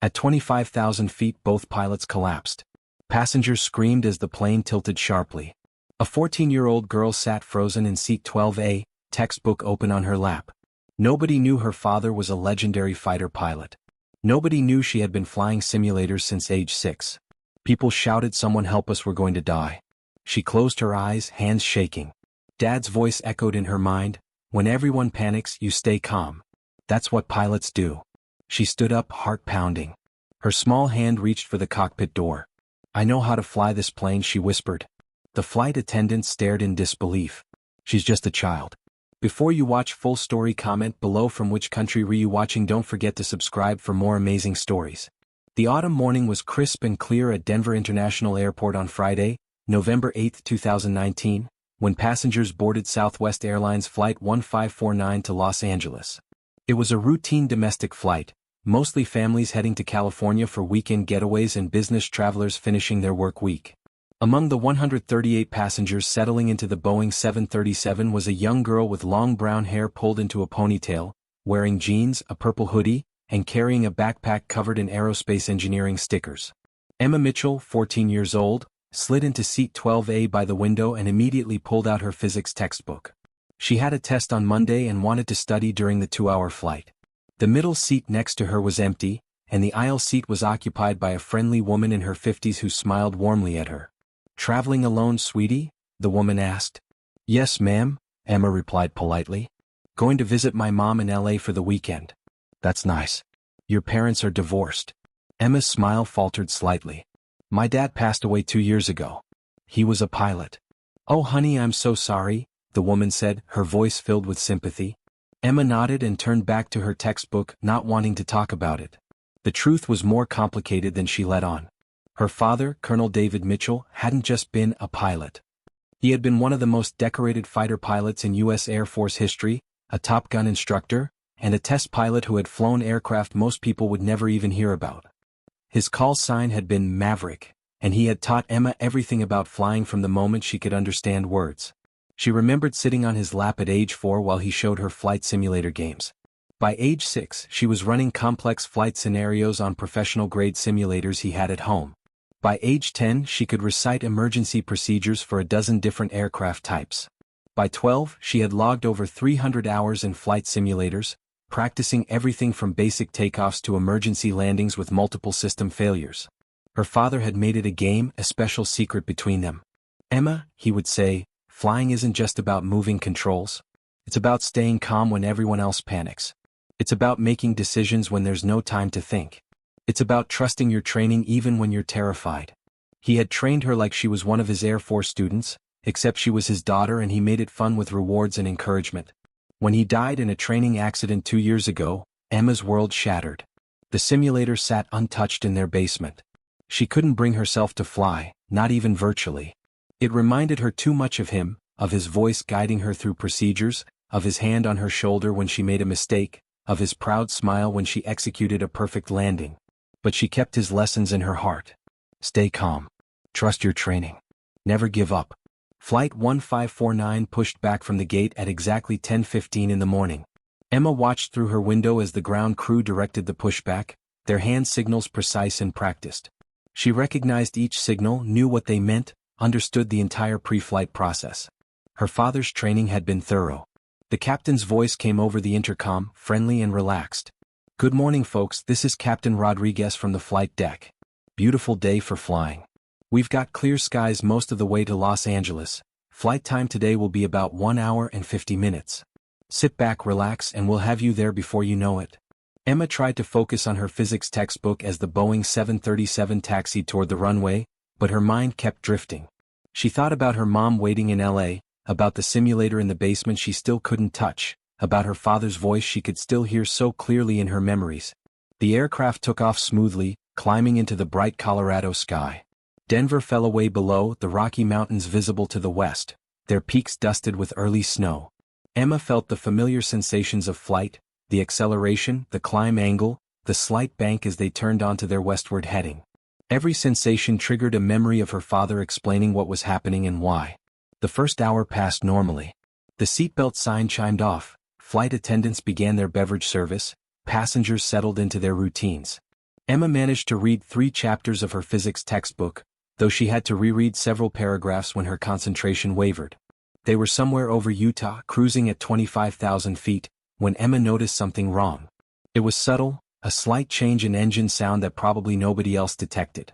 At 25,000 feet both pilots collapsed. Passengers screamed as the plane tilted sharply. A 14-year-old girl sat frozen in seat 12A, textbook open on her lap. Nobody knew her father was a legendary fighter pilot. Nobody knew she had been flying simulators since age 6. People shouted, "Someone help us, we're going to die." She closed her eyes, hands shaking. Dad's voice echoed in her mind, "When everyone panics, you stay calm. That's what pilots do." She stood up, heart pounding. Her small hand reached for the cockpit door. "I know how to fly this plane," she whispered. The flight attendant stared in disbelief. "She's just a child." Before you watch full story, comment below from which country were you watching. Don't forget to subscribe for more amazing stories. The autumn morning was crisp and clear at Denver International Airport on Friday, November 8, 2019, when passengers boarded Southwest Airlines Flight 1549 to Los Angeles. It was a routine domestic flight, mostly families heading to California for weekend getaways and business travelers finishing their work week. Among the 138 passengers settling into the Boeing 737 was a young girl with long brown hair pulled into a ponytail, wearing jeans, a purple hoodie, and carrying a backpack covered in aerospace engineering stickers. Emma Mitchell, 14 years old, slid into seat 12A by the window and immediately pulled out her physics textbook. She had a test on Monday and wanted to study during the 2-hour flight. The middle seat next to her was empty, and the aisle seat was occupied by a friendly woman in her 50s who smiled warmly at her. "Traveling alone, sweetie?" the woman asked. "Yes, ma'am," Emma replied politely. "Going to visit my mom in LA for the weekend." "That's nice. Your parents are divorced?" Emma's smile faltered slightly. "My dad passed away 2 years ago. He was a pilot." "Oh honey, I'm so sorry," the woman said, her voice filled with sympathy. Emma nodded and turned back to her textbook, not wanting to talk about it. The truth was more complicated than she let on. Her father, Colonel David Mitchell, hadn't just been a pilot. He had been one of the most decorated fighter pilots in U.S. Air Force history, a Top Gun instructor, and a test pilot who had flown aircraft most people would never even hear about. His call sign had been Maverick, and he had taught Emma everything about flying from the moment she could understand words. She remembered sitting on his lap at age 4 while he showed her flight simulator games. By age 6, she was running complex flight scenarios on professional-grade simulators he had at home. By age 10, she could recite emergency procedures for a dozen different aircraft types. By 12, she had logged over 300 hours in flight simulators, practicing everything from basic takeoffs to emergency landings with multiple system failures. Her father had made it a game, a special secret between them. "Emma," he would say, "flying isn't just about moving controls. It's about staying calm when everyone else panics. It's about making decisions when there's no time to think. It's about trusting your training even when you're terrified." He had trained her like she was one of his Air Force students, except she was his daughter, and he made it fun with rewards and encouragement. When he died in a training accident 2 years ago, Emma's world shattered. The simulator sat untouched in their basement. She couldn't bring herself to fly, not even virtually. It reminded her too much of him, of his voice guiding her through procedures, of his hand on her shoulder when she made a mistake, of his proud smile when she executed a perfect landing. But she kept his lessons in her heart. Stay calm. Trust your training. Never give up. Flight 1549 pushed back from the gate at exactly 10:15 in the morning. Emma watched through her window as the ground crew directed the pushback, their hand signals precise and practiced. She recognized each signal, knew what they meant, understood the entire pre-flight process. Her father's training had been thorough. The captain's voice came over the intercom, friendly and relaxed. "Good morning, folks, this is Captain Rodriguez from the flight deck. Beautiful day for flying. We've got clear skies most of the way to Los Angeles. Flight time today will be about 1 hour and 50 minutes. Sit back, relax, and we'll have you there before you know it." Emma tried to focus on her physics textbook as the Boeing 737 taxied toward the runway, but her mind kept drifting. She thought about her mom waiting in LA, about the simulator in the basement she still couldn't touch, about her father's voice she could still hear so clearly in her memories. The aircraft took off smoothly, climbing into the bright Colorado sky. Denver fell away below, the Rocky Mountains visible to the west, their peaks dusted with early snow. Emma felt the familiar sensations of flight, the acceleration, the climb angle, the slight bank as they turned onto their westward heading. Every sensation triggered a memory of her father explaining what was happening and why. The first hour passed normally. The seatbelt sign chimed off, flight attendants began their beverage service, passengers settled into their routines. Emma managed to read 3 chapters of her physics textbook, though she had to reread several paragraphs when her concentration wavered. They were somewhere over Utah, cruising at 25,000 feet, when Emma noticed something wrong. It was subtle, a slight change in engine sound that probably nobody else detected.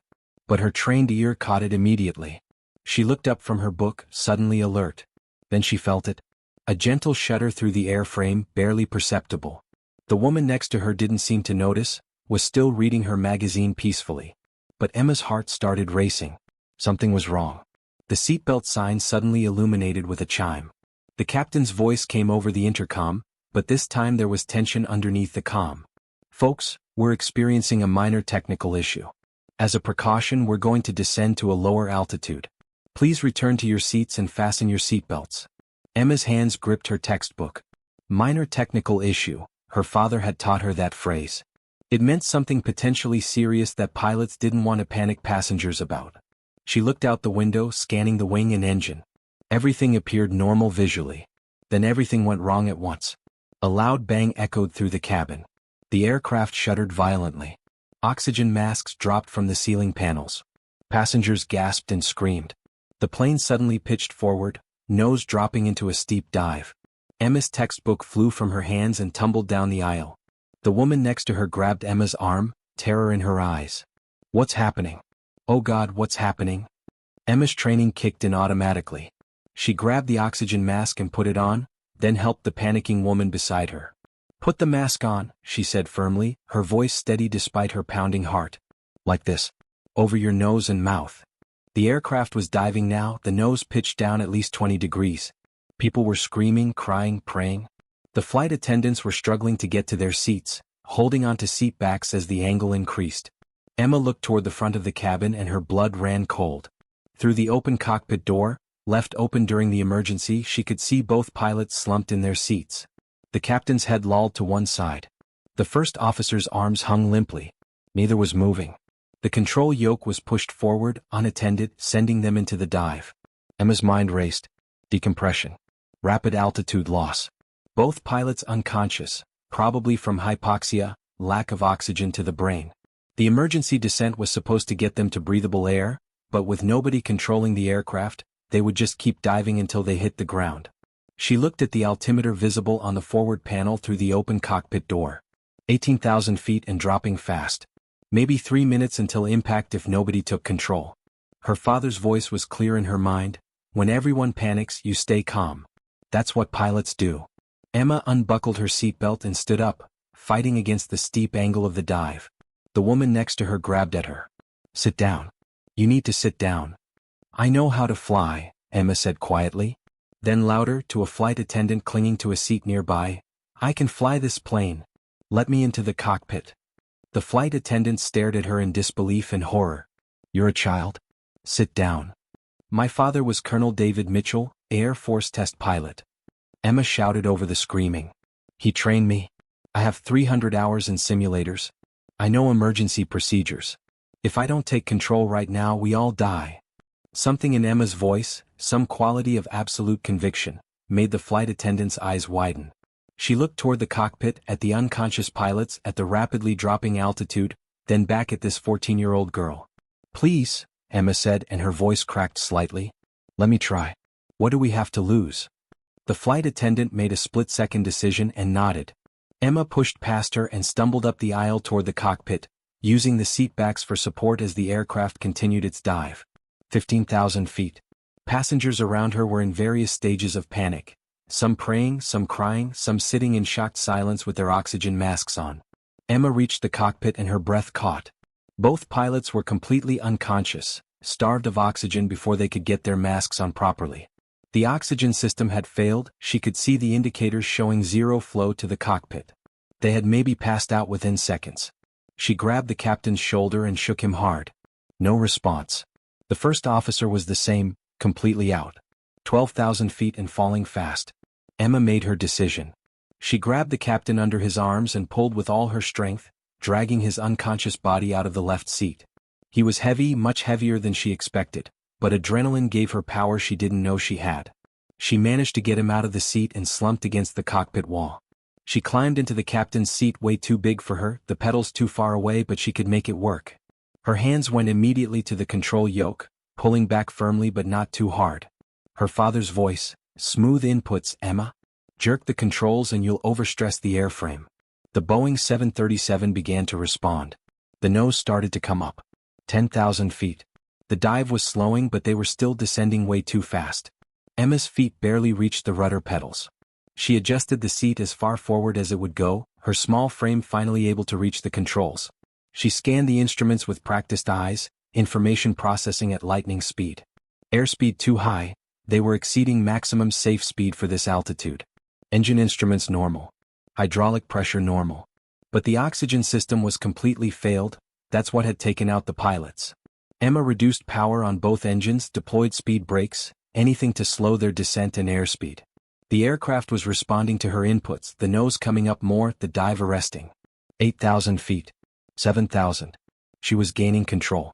But her trained ear caught it immediately. She looked up from her book, suddenly alert. Then she felt it. A gentle shudder through the airframe, barely perceptible. The woman next to her didn't seem to notice, was still reading her magazine peacefully. But Emma's heart started racing. Something was wrong. The seatbelt sign suddenly illuminated with a chime. The captain's voice came over the intercom, but this time there was tension underneath the calm. "Folks, we're experiencing a minor technical issue. As a precaution, we're going to descend to a lower altitude. Please return to your seats and fasten your seatbelts." Emma's hands gripped her textbook. Minor technical issue, her father had taught her that phrase. It meant something potentially serious that pilots didn't want to panic passengers about. She looked out the window, scanning the wing and engine. Everything appeared normal visually. Then everything went wrong at once. A loud bang echoed through the cabin. The aircraft shuddered violently. Oxygen masks dropped from the ceiling panels. Passengers gasped and screamed. The plane suddenly pitched forward, nose dropping into a steep dive. Emma's textbook flew from her hands and tumbled down the aisle. The woman next to her grabbed Emma's arm, terror in her eyes. "What's happening? Oh God, what's happening?" Emma's training kicked in automatically. She grabbed the oxygen mask and put it on, then helped the panicking woman beside her. "Put the mask on," she said firmly, her voice steady despite her pounding heart. "Like this. Over your nose and mouth." The aircraft was diving now, the nose pitched down at least 20 degrees. People were screaming, crying, praying. The flight attendants were struggling to get to their seats, holding onto seat backs as the angle increased. Emma looked toward the front of the cabin and her blood ran cold. Through the open cockpit door, left open during the emergency, she could see both pilots slumped in their seats. The captain's head lolled to one side. The first officer's arms hung limply. Neither was moving. The control yoke was pushed forward, unattended, sending them into the dive. Emma's mind raced. Decompression. Rapid altitude loss. Both pilots unconscious, probably from hypoxia, lack of oxygen to the brain. The emergency descent was supposed to get them to breathable air, but with nobody controlling the aircraft, they would just keep diving until they hit the ground. She looked at the altimeter visible on the forward panel through the open cockpit door. 18,000 feet and dropping fast. Maybe 3 minutes until impact if nobody took control. Her father's voice was clear in her mind. "When everyone panics, you stay calm. That's what pilots do." Emma unbuckled her seatbelt and stood up, fighting against the steep angle of the dive. The woman next to her grabbed at her. "Sit down. You need to sit down." "I know how to fly," Emma said quietly. Then louder, to a flight attendant clinging to a seat nearby, "I can fly this plane. Let me into the cockpit." The flight attendant stared at her in disbelief and horror. "You're a child? Sit down." "My father was Colonel David Mitchell, Air Force test pilot." Emma shouted over the screaming. "He trained me. I have 300 hours in simulators. I know emergency procedures. If I don't take control right now, we all die." Something in Emma's voice, some quality of absolute conviction, made the flight attendant's eyes widen. She looked toward the cockpit, at the unconscious pilots, at the rapidly dropping altitude, then back at this 14-year-old girl. "Please," Emma said, and her voice cracked slightly. "Let me try. What do we have to lose?" The flight attendant made a split-second decision and nodded. Emma pushed past her and stumbled up the aisle toward the cockpit, using the seatbacks for support as the aircraft continued its dive. 15,000 feet. Passengers around her were in various stages of panic. Some praying, some crying, some sitting in shocked silence with their oxygen masks on. Emma reached the cockpit and her breath caught. Both pilots were completely unconscious, starved of oxygen before they could get their masks on properly. The oxygen system had failed, she could see the indicators showing zero flow to the cockpit. They had maybe passed out within seconds. She grabbed the captain's shoulder and shook him hard. No response. The first officer was the same, completely out. 12,000 feet and falling fast. Emma made her decision. She grabbed the captain under his arms and pulled with all her strength, dragging his unconscious body out of the left seat. He was heavy, much heavier than she expected, but adrenaline gave her power she didn't know she had. She managed to get him out of the seat and slumped against the cockpit wall. She climbed into the captain's seat, way too big for her, the pedals too far away, but she could make it work. Her hands went immediately to the control yoke, pulling back firmly but not too hard. Her father's voice, smooth inputs, Emma. Jerk the controls and you'll overstress the airframe. The Boeing 737 began to respond. The nose started to come up. 10,000 feet. The dive was slowing, but they were still descending way too fast. Emma's feet barely reached the rudder pedals. She adjusted the seat as far forward as it would go, her small frame finally able to reach the controls. She scanned the instruments with practiced eyes, information processing at lightning speed. Airspeed too high, they were exceeding maximum safe speed for this altitude. Engine instruments normal. Hydraulic pressure normal. But the oxygen system was completely failed, that's what had taken out the pilots. Emma reduced power on both engines, deployed speed brakes, anything to slow their descent and airspeed. The aircraft was responding to her inputs, the nose coming up more, the dive arresting. 8,000 feet. 7,000. She was gaining control.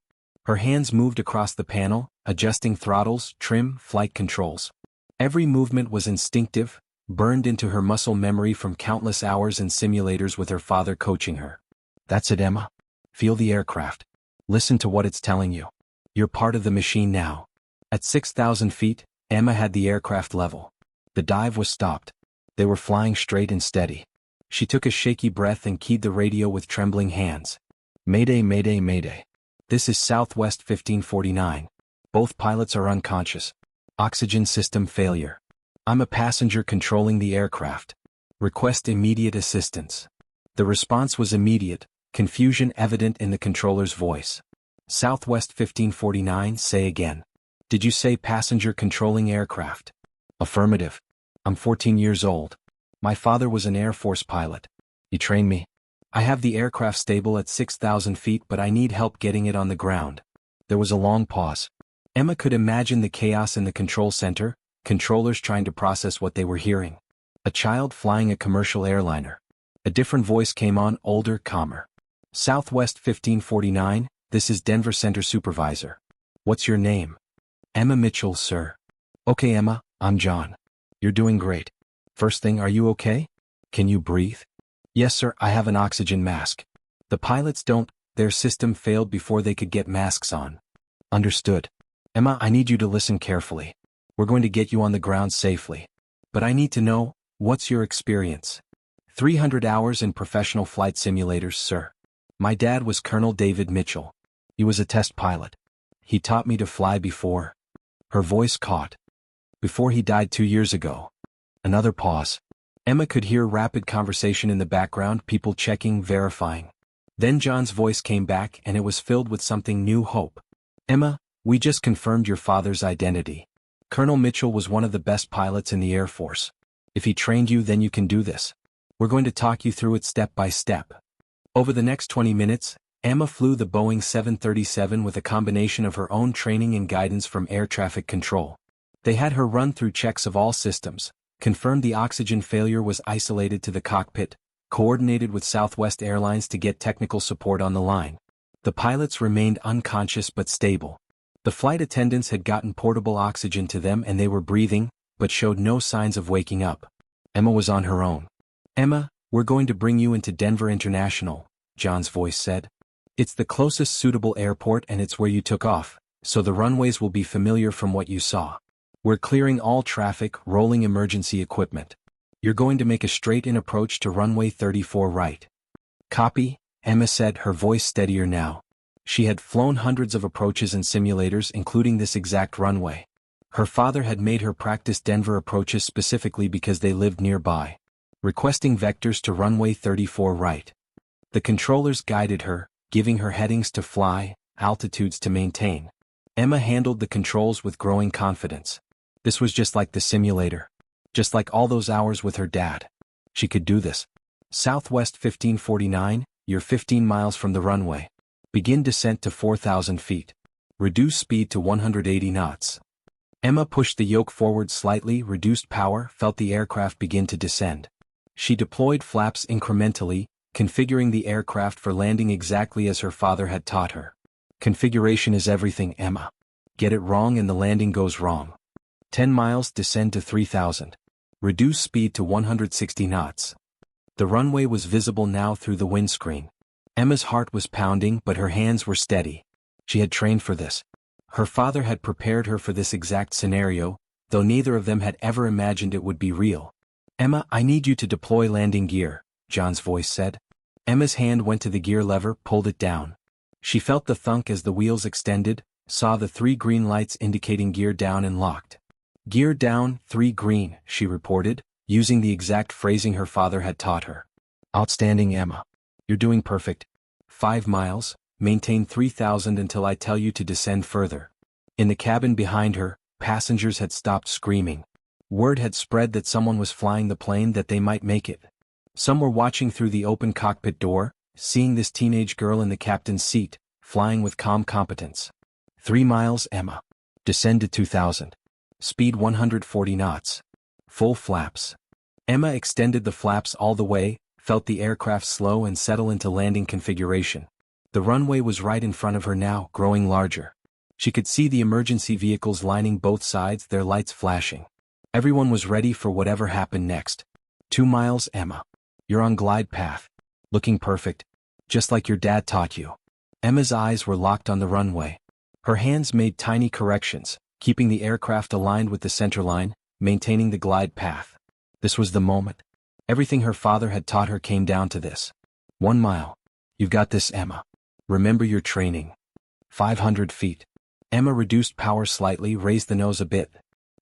Her hands moved across the panel, adjusting throttles, trim, flight controls. Every movement was instinctive, burned into her muscle memory from countless hours in simulators with her father coaching her. That's it, Emma. Feel the aircraft. Listen to what it's telling you. You're part of the machine now. At 6,000 feet, Emma had the aircraft level. The dive was stopped. They were flying straight and steady. She took a shaky breath and keyed the radio with trembling hands. Mayday, mayday, mayday. This is Southwest 1549. Both pilots are unconscious. Oxygen system failure. I'm a passenger controlling the aircraft. Request immediate assistance. The response was immediate, confusion evident in the controller's voice. Southwest 1549, say again. Did you say passenger controlling aircraft? Affirmative. I'm 14 years old. My father was an Air Force pilot. He trained me. I have the aircraft stable at 6,000 feet, but I need help getting it on the ground. There was a long pause. Emma could imagine the chaos in the control center, controllers trying to process what they were hearing. A child flying a commercial airliner. A different voice came on, older, calmer. Southwest 1549, this is Denver Center Supervisor. What's your name? Emma Mitchell, sir. Okay, Emma, I'm John. You're doing great. First thing, are you okay? Can you breathe? Yes, sir, I have an oxygen mask. The pilots don't, their system failed before they could get masks on. Understood. Emma, I need you to listen carefully. We're going to get you on the ground safely. But I need to know, what's your experience? 300 hours in professional flight simulators, sir. My dad was Colonel David Mitchell. He was a test pilot. He taught me to fly before. Her voice caught. Before he died 2 years ago. Another pause. Emma could hear rapid conversation in the background, people checking, verifying. Then John's voice came back and it was filled with something new, hope. Emma, we just confirmed your father's identity. Colonel Mitchell was one of the best pilots in the Air Force. If he trained you, then you can do this. We're going to talk you through it step by step. Over the next 20 minutes, Emma flew the Boeing 737 with a combination of her own training and guidance from air traffic control. They had her run through checks of all systems, confirmed the oxygen failure was isolated to the cockpit, coordinated with Southwest Airlines to get technical support on the line. The pilots remained unconscious but stable. The flight attendants had gotten portable oxygen to them and they were breathing, but showed no signs of waking up. Emma was on her own. Emma, we're going to bring you into Denver International, John's voice said. It's the closest suitable airport and it's where you took off, so the runways will be familiar from what you saw. We're clearing all traffic, rolling emergency equipment. You're going to make a straight-in approach to runway 34 right. Copy, Emma said, her voice steadier now. She had flown hundreds of approaches in simulators, including this exact runway. Her father had made her practice Denver approaches specifically because they lived nearby. Requesting vectors to runway 34 right. The controllers guided her, giving her headings to fly, altitudes to maintain. Emma handled the controls with growing confidence. This was just like the simulator. Just like all those hours with her dad. She could do this. Southwest 1549, you're 15 miles from the runway. Begin descent to 4,000 feet. Reduce speed to 180 knots. Emma pushed the yoke forward slightly, reduced power, felt the aircraft begin to descend. She deployed flaps incrementally, configuring the aircraft for landing exactly as her father had taught her. Configuration is everything, Emma. Get it wrong and the landing goes wrong. 10 miles, descend to 3,000. Reduce speed to 160 knots. The runway was visible now through the windscreen. Emma's heart was pounding, but her hands were steady. She had trained for this. Her father had prepared her for this exact scenario, though neither of them had ever imagined it would be real. "Emma, I need you to deploy landing gear," John's voice said. Emma's hand went to the gear lever, pulled it down. She felt the thunk as the wheels extended, saw the 3 green lights indicating gear down and locked. "Gear down, 3 green," she reported, using the exact phrasing her father had taught her. "Outstanding, Emma. You're doing perfect. 5 miles, maintain 3,000 until I tell you to descend further." In the cabin behind her, passengers had stopped screaming. Word had spread that someone was flying the plane, that they might make it. Some were watching through the open cockpit door, seeing this teenage girl in the captain's seat, flying with calm competence. 3 miles, Emma. Descend to 2,000. Speed 140 knots. Full flaps. Emma extended the flaps all the way, felt the aircraft slow and settle into landing configuration. The runway was right in front of her now, growing larger. She could see the emergency vehicles lining both sides, their lights flashing. Everyone was ready for whatever happened next. 2 miles, Emma. You're on glide path. Looking perfect. Just like your dad taught you. Emma's eyes were locked on the runway. Her hands made tiny corrections, keeping the aircraft aligned with the centerline, maintaining the glide path. This was the moment. Everything her father had taught her came down to this. 1 mile. You've got this, Emma. Remember your training. 500 feet. Emma reduced power slightly, raised the nose a bit.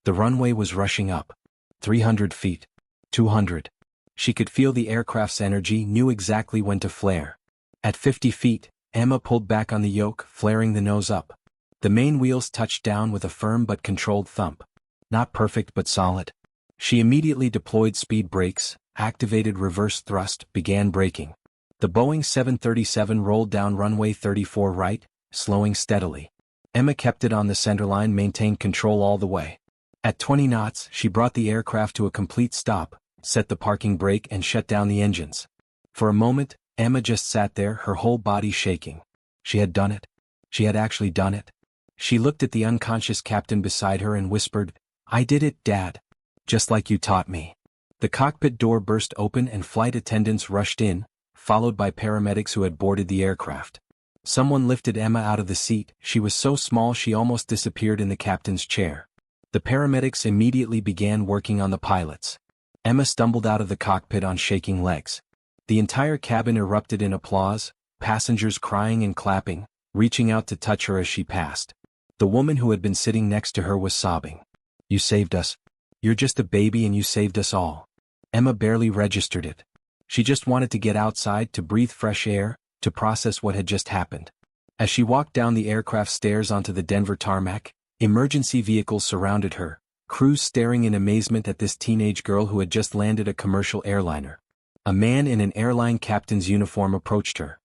The runway was rushing up. 300 feet. 200. She could feel the aircraft's energy, knew exactly when to flare. At 50 feet, Emma pulled back on the yoke, flaring the nose up. The main wheels touched down with a firm but controlled thump. Not perfect but solid. She immediately deployed speed brakes, activated reverse thrust, began braking. The Boeing 737 rolled down runway 34 right, slowing steadily. Emma kept it on the centerline, maintained control all the way. At 20 knots, she brought the aircraft to a complete stop, set the parking brake and shut down the engines. For a moment, Emma just sat there, her whole body shaking. She had done it. She had actually done it. She looked at the unconscious captain beside her and whispered, "I did it, Dad. Just like you taught me." The cockpit door burst open and flight attendants rushed in, followed by paramedics who had boarded the aircraft. Someone lifted Emma out of the seat. She was so small she almost disappeared in the captain's chair. The paramedics immediately began working on the pilots. Emma stumbled out of the cockpit on shaking legs. The entire cabin erupted in applause, passengers crying and clapping, reaching out to touch her as she passed. The woman who had been sitting next to her was sobbing. "You saved us. You're just a baby and you saved us all." Emma barely registered it. She just wanted to get outside, to breathe fresh air, to process what had just happened. As she walked down the aircraft stairs onto the Denver tarmac, emergency vehicles surrounded her, crews staring in amazement at this teenage girl who had just landed a commercial airliner. A man in an airline captain's uniform approached her.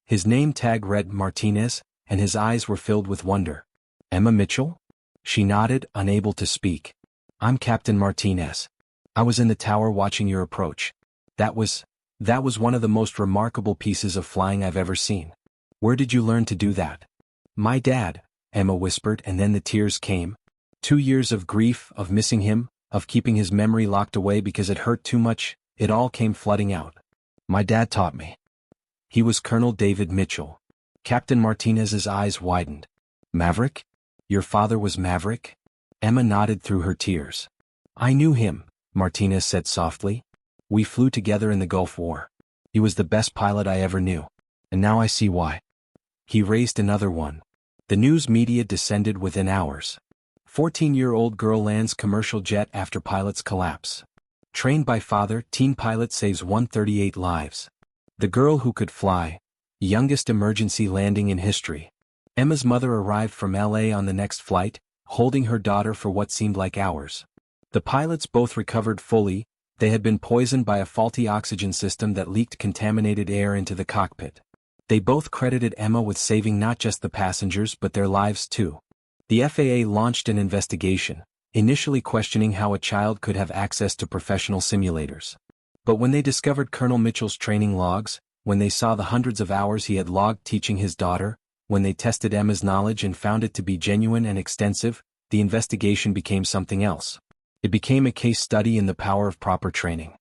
His name tag read Martinez, and his eyes were filled with wonder. "Emma Mitchell?" She nodded, unable to speak. "I'm Captain Martinez. I was in the tower watching your approach. That was one of the most remarkable pieces of flying I've ever seen. Where did you learn to do that?" "My dad," Emma whispered, and then the tears came. 2 years of grief, of missing him, of keeping his memory locked away because it hurt too much, it all came flooding out. "My dad taught me. He was Colonel David Mitchell." Captain Martinez's eyes widened. "Maverick? Your father was Maverick?" Emma nodded through her tears. "I knew him," Martinez said softly. "We flew together in the Gulf War. He was the best pilot I ever knew. And now I see why." He raised another one. The news media descended within hours. 14-year-old girl lands commercial jet after pilot's collapse. Trained by father, teen pilot saves 138 lives. The girl who could fly. Youngest emergency landing in history. Emma's mother arrived from LA on the next flight, holding her daughter for what seemed like hours. The pilots both recovered fully. They had been poisoned by a faulty oxygen system that leaked contaminated air into the cockpit. They both credited Emma with saving not just the passengers but their lives too. The FAA launched an investigation, initially questioning how a child could have access to professional simulators. But when they discovered Colonel Mitchell's training logs, when they saw the hundreds of hours he had logged teaching his daughter, when they tested Emma's knowledge and found it to be genuine and extensive, the investigation became something else. It became a case study in the power of proper training.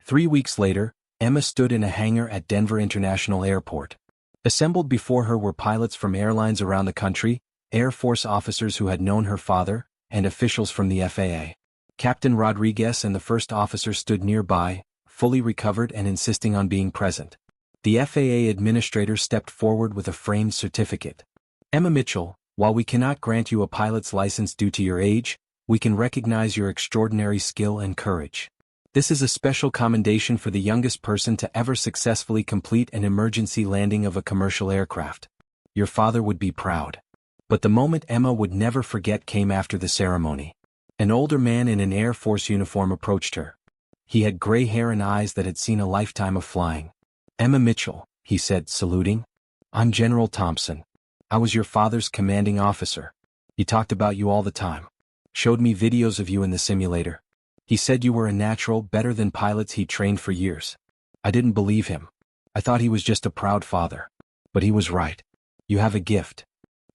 3 weeks later, Emma stood in a hangar at Denver International Airport. Assembled before her were pilots from airlines around the country, Air Force officers who had known her father, and officials from the FAA. Captain Rodriguez and the first officer stood nearby, fully recovered and insisting on being present. The FAA administrator stepped forward with a framed certificate. Emma Mitchell, while we cannot grant you a pilot's license due to your age, we can recognize your extraordinary skill and courage. This is a special commendation for the youngest person to ever successfully complete an emergency landing of a commercial aircraft. Your father would be proud. But the moment Emma would never forget came after the ceremony. An older man in an Air Force uniform approached her. He had gray hair and eyes that had seen a lifetime of flying. Emma Mitchell, he said, saluting. I'm General Thompson. I was your father's commanding officer. He talked about you all the time. Showed me videos of you in the simulator. He said you were a natural, better than pilots he trained for years. I didn't believe him. I thought he was just a proud father. But he was right. You have a gift.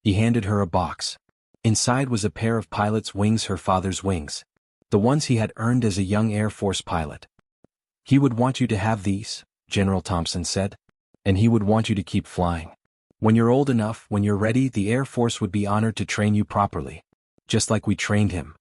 He handed her a box. Inside was a pair of pilot's wings, her father's wings. The ones he had earned as a young Air Force pilot. He would want you to have these, General Thompson said. And he would want you to keep flying. When you're old enough, when you're ready, the Air Force would be honored to train you properly. Just like we trained him.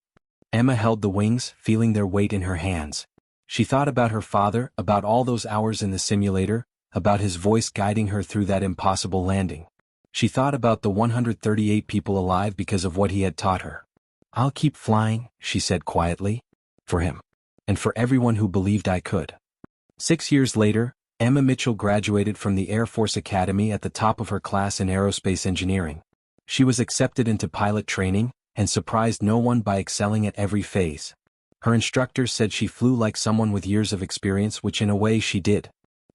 Emma held the wings, feeling their weight in her hands. She thought about her father, about all those hours in the simulator, about his voice guiding her through that impossible landing. She thought about the 138 people alive because of what he had taught her. I'll keep flying, she said quietly. For him. And for everyone who believed I could. 6 years later, Emma Mitchell graduated from the Air Force Academy at the top of her class in aerospace engineering. She was accepted into pilot training, and surprised no one by excelling at every phase. Her instructors said she flew like someone with years of experience, which in a way she did.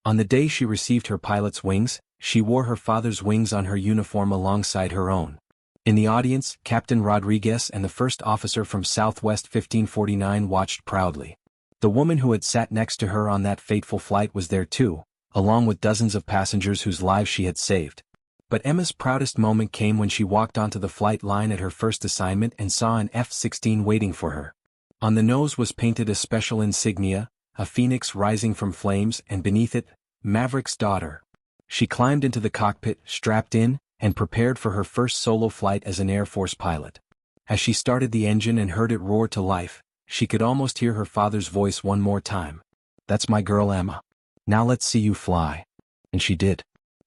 On the day she received her pilot's wings, she wore her father's wings on her uniform alongside her own. In the audience, Captain Rodriguez and the first officer from Southwest 1549 watched proudly. The woman who had sat next to her on that fateful flight was there too, along with dozens of passengers whose lives she had saved. But Emma's proudest moment came when she walked onto the flight line at her first assignment and saw an F-16 waiting for her. On the nose was painted a special insignia, a phoenix rising from flames, and beneath it, Maverick's daughter. She climbed into the cockpit, strapped in, and prepared for her first solo flight as an Air Force pilot. As she started the engine and heard it roar to life, she could almost hear her father's voice one more time. That's my girl Emma. Now let's see you fly. And she did.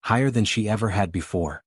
Higher than she ever had before.